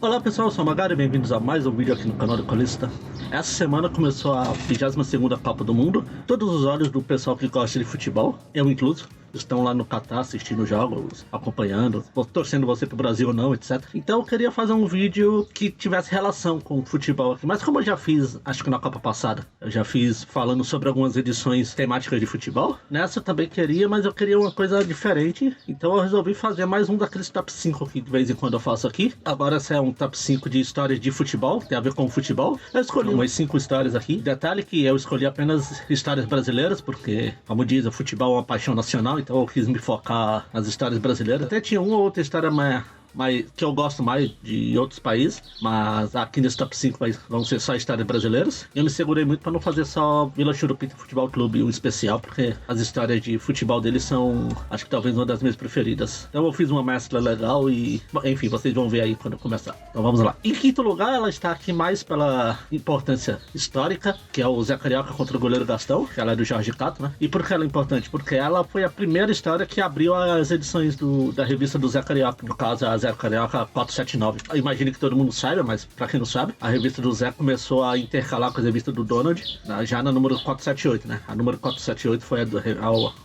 Olá pessoal, eu sou o Magari, bem-vindos a mais um vídeo aqui no canal do Colista. Essa semana começou a 22ª Copa do Mundo. Todos os olhos do pessoal que gosta de futebol, eu incluso, estão lá no Catar assistindo jogos, acompanhando, torcendo você pro Brasil ou não, etc. Então eu queria fazer um vídeo que tivesse relação com o futebol aqui. Mas como eu já fiz, acho que na Copa passada, eu já fiz falando sobre algumas edições temáticas de futebol. Nessa eu também queria, mas eu queria uma coisa diferente. Então eu resolvi fazer mais um daqueles top 5 que de vez em quando eu faço aqui. Agora esse é um top 5 de histórias de futebol, tem a ver com o futebol. Eu escolhi umas 5 histórias aqui. Detalhe que eu escolhi apenas histórias brasileiras, porque, como diz, o futebol é uma paixão nacional. Então eu quis me focar nas histórias brasileiras. Até tinha uma ou outra história mais que eu gosto mais de outros países, mas aqui nesse top 5 vão ser só histórias brasileiras. Eu me segurei muito para não fazer só Vila Churupita Futebol Clube, um especial, porque as histórias de futebol deles são, acho que talvez uma das minhas preferidas. Então eu fiz uma mescla legal e, enfim, vocês vão ver aí quando eu começar. Então vamos lá. Em quinto lugar, ela está aqui mais pela importância histórica, que é o Zé Carioca contra o goleiro Gastão, que ela é do Jorge Cato, né? E por que ela é importante? Porque ela foi a primeira história que abriu as edições da revista do Zé Carioca, no caso a Zé Carioca 479. Eu imagino que todo mundo saiba, mas pra quem não sabe, a revista do Zé começou a intercalar com a revista do Donald, já na número 478, né? A número 478 foi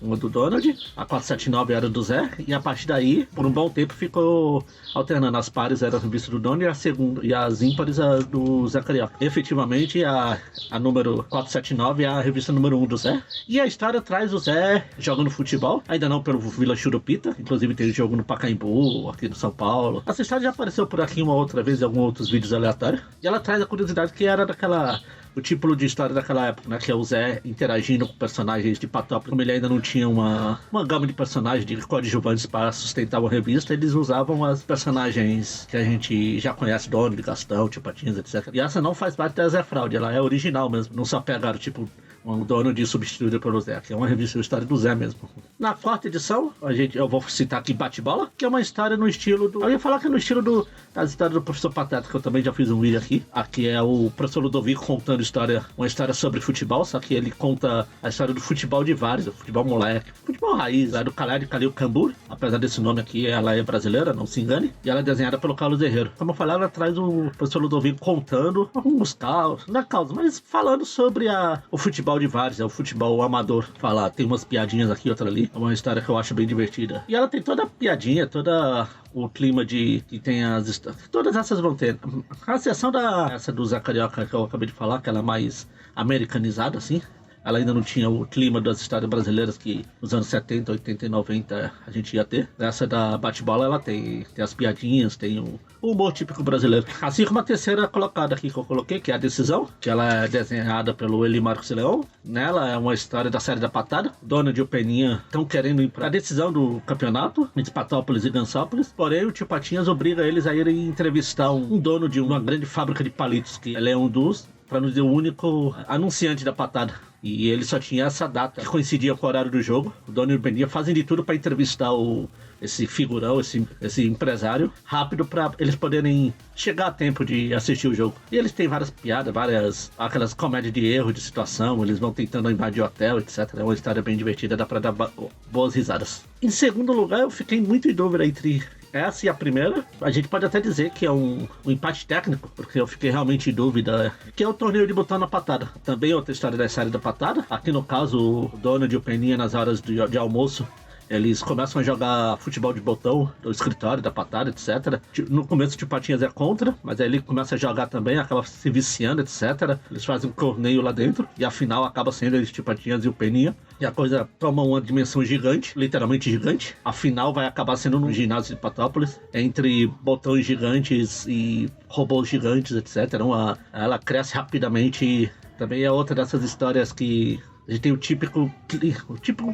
uma do Donald, a 479 era do Zé, e a partir daí, por um bom tempo, ficou alternando. As pares era a revista do Donald e as ímpares a do Zé Carioca. Efetivamente, a número 479 é a revista número 1 do Zé, e a história traz o Zé jogando futebol, ainda não pelo Vila Churupita, inclusive tem jogo no Pacaembu, aqui no São Paulo. Essa história já apareceu por aqui uma outra vez em alguns outros vídeos aleatórios. E ela traz a curiosidade que era o tipo de história daquela época, né? Que é o Zé interagindo com personagens de Patópolis. Como ele ainda não tinha uma gama de personagens de coadjuvantes para sustentar uma revista, eles usavam as personagens que a gente já conhece, Donald, Gastão, Tio Patinhas, etc. E essa não faz parte da Zé Fraude, ela é original mesmo. Não só pegaram, tipo, um dono de substituído pelo Zé, que é uma revista, a história do Zé mesmo. Na quarta edição, eu vou citar aqui Bate-Bola, que é uma história no estilo do... Eu ia falar que é no estilo das histórias do Professor Pateta, que eu também já fiz um vídeo aqui. Aqui é o Professor Ludovico contando uma história sobre futebol, só que ele conta a história do futebol de vários, futebol moleque, futebol raiz, do Calé de Calil Cambur. Apesar desse nome aqui, ela é brasileira, não se engane, e ela é desenhada pelo Carlos Herrero. Como eu falei, ela traz o Professor Ludovico contando alguns causos, não é causos, mas falando sobre o futebol de vários, é o futebol amador. Falar, tem umas piadinhas aqui, outra ali. É uma história que eu acho bem divertida. E ela tem toda a piadinha, toda o clima que tem as histórias. Todas essas vão ter. A exceção essa do Zé Carioca que eu acabei de falar, que ela é mais americanizada, assim. Ela ainda não tinha o clima das histórias brasileiras que nos anos 70, 80 e 90 a gente ia ter. Essa da Bate-Bola, ela tem as piadinhas, tem o humor típico brasileiro. Assim como a terceira colocada aqui que eu coloquei, que é a Decisão, que ela é desenhada pelo Eli Marcos Leão. Nela é uma história da série da Patada. Donald e o Peninha estão querendo ir para a decisão do campeonato entre Patópolis e Gansópolis. Porém, o Tio Patinhas obriga eles a irem entrevistar um dono de uma grande fábrica de palitos, que ele é um dos, para não dizer o único anunciante da Patada. E ele só tinha essa data que coincidia com o horário do jogo. O Donald e o Peninha fazem de tudo para entrevistar esse figurão, esse empresário, rápido para eles poderem chegar a tempo de assistir o jogo. E eles têm várias piadas, aquelas comédias de erro, de situação, eles vão tentando invadir o hotel, etc. É uma história bem divertida, dá para dar boas risadas. Em segundo lugar, eu fiquei muito em dúvida entre essa e a primeira. A gente pode até dizer que é um empate técnico, porque eu fiquei realmente em dúvida, que é o torneio de botão na patada. Também outra história da série da patada. Aqui no caso, o Donald e o Peninha, nas horas de almoço, eles começam a jogar futebol de botão do escritório, da patada, etc. No começo o Tio Patinhas é contra, mas aí ele começa a jogar também, acaba se viciando, etc. Eles fazem um torneio lá dentro, e a final acaba sendo eles, Tio Patinhas e o Peninha. E a coisa toma uma dimensão gigante, literalmente gigante. A final vai acabar sendo no ginásio de Patópolis, entre botões gigantes e robôs gigantes, etc. Ela cresce rapidamente e também é outra dessas histórias que a gente tem o típico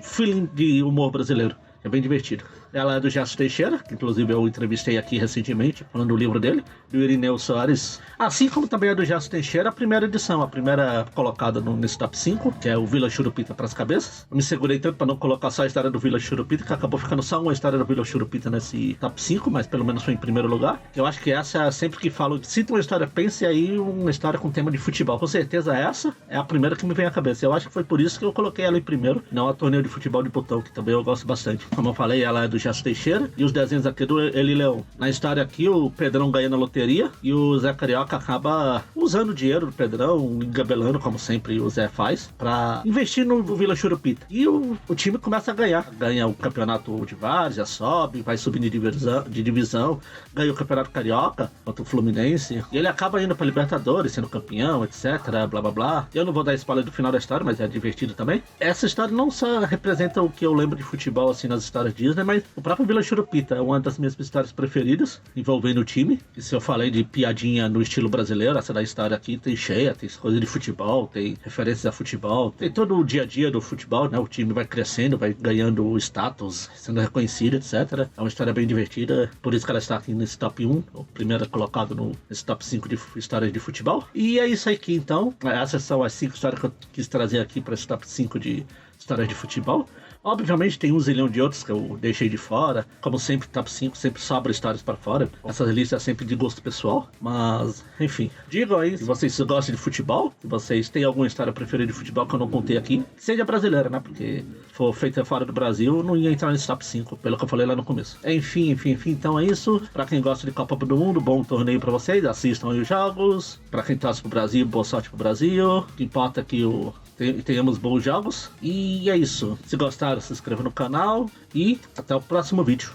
feeling de humor brasileiro. É bem divertido. Ela é do Gerson Teixeira, que inclusive eu entrevistei aqui recentemente, falando do livro dele, do Irineu Soares. Assim como também é do Gerson Teixeira, a primeira edição, a primeira colocada nesse top 5, que é o Vila Churupita para as cabeças. Eu me segurei tanto para não colocar só a história do Vila Churupita, que acabou ficando só uma história do Vila Churupita nesse top 5, mas pelo menos foi em primeiro lugar. Eu acho que essa, sempre que falo, cita uma história, pense aí uma história com tema de futebol. Com certeza essa é a primeira que me vem à cabeça. Eu acho que foi por isso que eu coloquei ela em primeiro, não a torneio de futebol de botão, que também eu gosto bastante. Como eu falei, ela é do Gerson Teixeira, e os desenhos aqui do Eli Leão. Na história aqui, o Pedrão ganha na loteria e o Zé Carioca acaba usando o dinheiro do Pedrão, engabelando, como sempre o Zé faz, pra investir no Vila Churupita. E o time começa a ganhar. Ganha o campeonato de várzea, sobe, vai subindo de divisão, ganha o campeonato carioca contra o Fluminense. E ele acaba indo pra Libertadores, sendo campeão, etc, blá blá blá. Eu não vou dar spoiler do final da história, mas é divertido também. Essa história não só representa o que eu lembro de futebol, assim, nas histórias Disney, mas o próprio Vila Churupita é uma das minhas histórias preferidas, envolvendo o time. E se eu falei de piadinha no estilo brasileiro, essa da história aqui tem cheia, tem coisa de futebol, tem referências a futebol, tem todo o dia a dia do futebol, né? O time vai crescendo, vai ganhando status, sendo reconhecido, etc. É uma história bem divertida, por isso que ela está aqui nesse top 1, o primeiro colocado nesse top 5 de histórias de futebol. E é isso aqui, então. Essas são as 5 histórias que eu quis trazer aqui para esse top 5 de histórias de futebol. Obviamente tem um zilhão de outros que eu deixei de fora. Como sempre, top 5 sempre sobra histórias para fora. Essas listas é sempre de gosto pessoal. Mas, enfim. Digam aí se vocês gostam de futebol. Se vocês têm alguma história preferida de futebol que eu não contei aqui. Seja brasileira, né? Porque se for feita fora do Brasil, não ia entrar nesse top 5. Pelo que eu falei lá no começo. Enfim. Então é isso. Pra quem gosta de Copa do Mundo, bom torneio pra vocês. Assistam aí os jogos. Pra quem torce pro Brasil, boa sorte pro Brasil. O que importa é que tenhamos bons jogos. E é isso. Se gostaram, se inscreva no canal. E até o próximo vídeo.